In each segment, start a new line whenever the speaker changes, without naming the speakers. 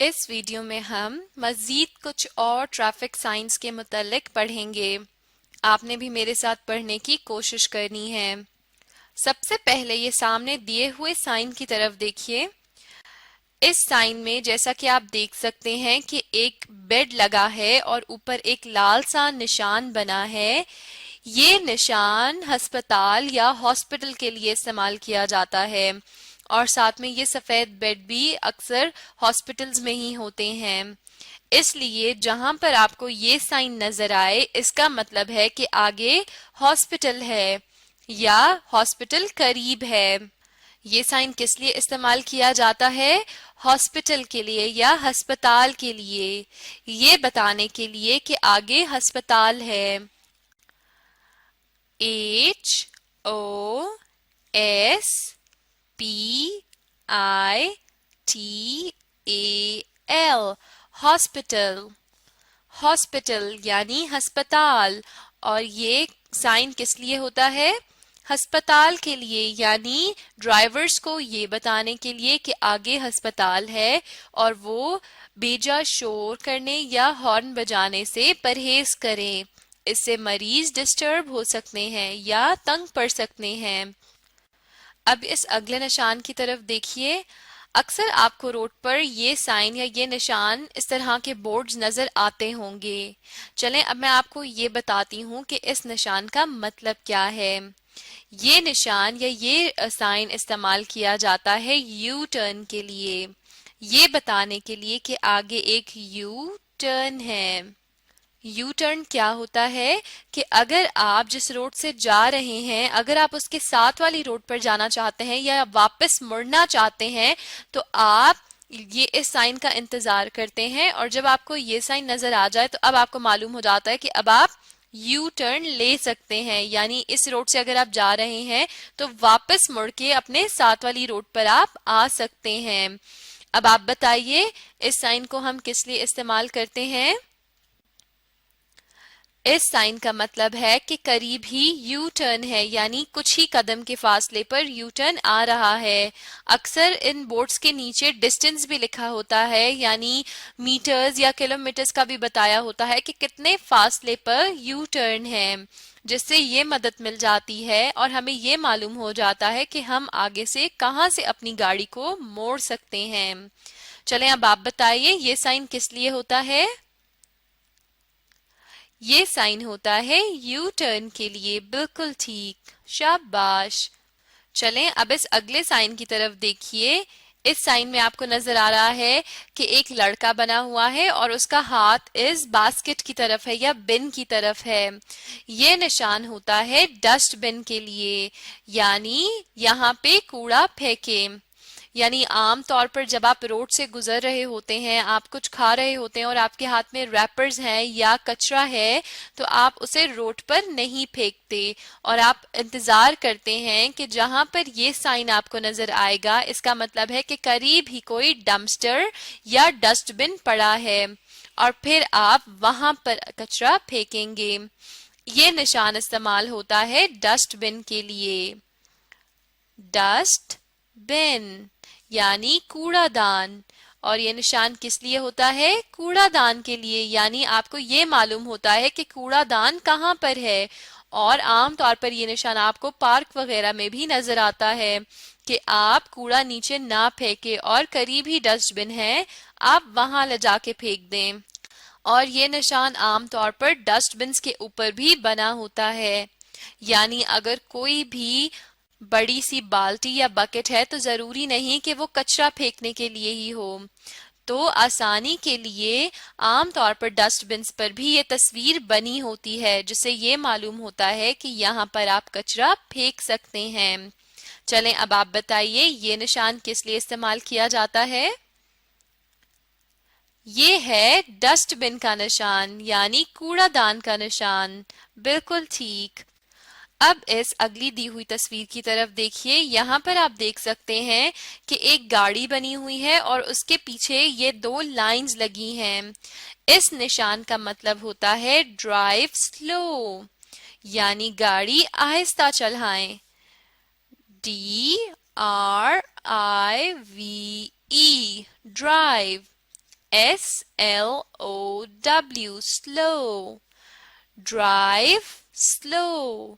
اس video میں ہم مزید کچھ اور ٹریفک سائنس کے متعلق پڑھیں گے۔ آپ نے بھی میرے ساتھ پڑھنے کی کوشش کرنی ہے۔ سب سے پہلے یہ سامنے دیے ہوئے سائن کی طرف دیکھیے۔ اس سائن میں جیسا کہ آپ دیکھ سکتے ہیں کہ ایک بیڈ لگا ہے اور اوپر ایک لال سا نشان بنا ہے۔ یہ نشان ہسپتال یا ہاسپٹل کے لیے استعمال کیا جاتا ہے، اور ساتھ میں یہ سفید بیڈ بھی اکثر ہاسپٹلز میں ہی ہوتے ہیں۔ اس لیے جہاں پر آپ کو یہ سائن نظر آئے، اس کا مطلب ہے کہ آگے ہاسپٹل ہے یا ہاسپٹل قریب ہے۔ یہ سائن کس لیے استعمال کیا جاتا ہے؟ ہاسپٹل کے لیے یا ہسپتال کے لیے، یہ بتانے کے لیے کہ آگے ہسپتال ہے۔ HOSPITAL ہاسپٹل، ہاسپٹل یعنی ہسپتال، اور یہ سائن کس لیے ہوتا ہے؟ ہسپتال کے لیے، یعنی ڈرائیورز کو یہ بتانے کے لیے کہ آگے ہسپتال ہے اور وہ بیجا شور کرنے یا ہارن بجانے سے پرہیز کریں۔ اس سے مریض ڈسٹرب ہو سکتے ہیں یا تنگ پڑ سکتے ہیں۔ اب اس اگلے نشان کی طرف دیکھیے۔ اکثر آپ کو روڈ پر یہ سائن یا یہ نشان اس طرح کے بورڈز نظر آتے ہوں گے۔ چلیں اب میں آپ کو یہ بتاتی ہوں کہ اس نشان کا مطلب کیا ہے۔ یہ نشان یا یہ سائن استعمال کیا جاتا ہے یو ٹرن کے لیے، یہ بتانے کے لیے کہ آگے ایک یو ٹرن ہے۔ یو ٹرن کیا ہوتا ہے کہ اگر آپ جس روڈ سے جا رہے ہیں، اگر آپ اس کے ساتھ والی روڈ پر جانا چاہتے ہیں یا واپس مڑنا چاہتے ہیں، تو آپ یہ اس سائن کا انتظار کرتے ہیں، اور جب آپ کو یہ سائن نظر آ جائے تو اب آپ کو معلوم ہو جاتا ہے کہ اب آپ یو ٹرن لے سکتے ہیں، یعنی اس روڈ سے اگر آپ جا رہے ہیں تو واپس مڑ کے اپنے ساتھ والی روڈ پر آپ آ سکتے ہیں۔ اب آپ بتائیے اس سائن کو ہم کس لیے استعمال کرتے ہیں؟ اس سائن کا مطلب ہے کہ قریب ہی یو ٹرن ہے، یعنی کچھ ہی قدم کے فاصلے پر یو ٹرن آ رہا ہے۔ اکثر ان بورڈز کے نیچے ڈسٹنس بھی لکھا ہوتا ہے، یعنی میٹرز یا کلومیٹرز کا بھی بتایا ہوتا ہے کہ کتنے فاصلے پر یو ٹرن ہے، جس سے یہ مدد مل جاتی ہے اور ہمیں یہ معلوم ہو جاتا ہے کہ ہم آگے سے کہاں سے اپنی گاڑی کو موڑ سکتے ہیں۔ چلیں اب آپ بتائیے یہ سائن کس لیے ہوتا ہے؟ یہ سائن ہوتا ہے یو ٹرن کے لیے۔ بالکل ٹھیک، شاباش۔ چلیں اب اس اگلے سائن کی طرف دیکھیے۔ اس سائن میں آپ کو نظر آ رہا ہے کہ ایک لڑکا بنا ہوا ہے اور اس کا ہاتھ اس باسکٹ کی طرف ہے یا بن کی طرف ہے۔ یہ نشان ہوتا ہے ڈسٹ بن کے لیے، یعنی یہاں پہ کوڑا پھینکیں۔ یعنی عام طور پر جب آپ روڈ سے گزر رہے ہوتے ہیں، آپ کچھ کھا رہے ہوتے ہیں اور آپ کے ہاتھ میں ریپرز ہیں یا کچرا ہے، تو آپ اسے روڈ پر نہیں پھینکتے اور آپ انتظار کرتے ہیں کہ جہاں پر یہ سائن آپ کو نظر آئے گا، اس کا مطلب ہے کہ قریب ہی کوئی ڈمپسٹر یا ڈسٹ بن پڑا ہے، اور پھر آپ وہاں پر کچرا پھینکیں گے۔ یہ نشان استعمال ہوتا ہے ڈسٹ بن کے لیے۔ ڈسٹ بن یعنی کوڑا دان، اور یہ نشان کس لیے ہوتا ہے؟ کوڑا دان کے لیے، یعنی آپ کو یہ معلوم ہوتا ہے کہ کوڑا دان کہاں پر ہے۔ اور عام طور پر یہ نشان آپ کو پارک وغیرہ میں بھی نظر آتا ہے کہ آپ کوڑا نیچے نہ پھینکے اور قریب ہی ڈسٹ بن ہے، آپ وہاں لے جا کے پھینک دیں۔ اور یہ نشان عام طور پر ڈسٹ بنز کے اوپر بھی بنا ہوتا ہے، یعنی اگر کوئی بھی بڑی سی بالٹی یا بکٹ ہے تو ضروری نہیں کہ وہ کچرا پھینکنے کے لیے ہی ہو، تو آسانی کے لیے عام طور پر ڈسٹ بنز پر بھی یہ تصویر بنی ہوتی ہے، جس سے یہ معلوم ہوتا ہے کہ یہاں پر آپ کچرا پھینک سکتے ہیں۔ چلیں اب آپ بتائیے یہ نشان کس لیے استعمال کیا جاتا ہے؟ یہ ہے ڈسٹ بن کا نشان، یعنی کوڑا دان کا نشان۔ بالکل ٹھیک۔ اب اس اگلی دی ہوئی تصویر کی طرف دیکھیے۔ یہاں پر آپ دیکھ سکتے ہیں کہ ایک گاڑی بنی ہوئی ہے اور اس کے پیچھے یہ دو لائنز لگی ہیں۔ اس نشان کا مطلب ہوتا ہے ڈرائیو سلو، یعنی گاڑی آہستہ چلائیں۔ DRIVE drive, SLOW slow. Drive slow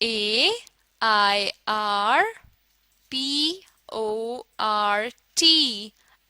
AIRPORT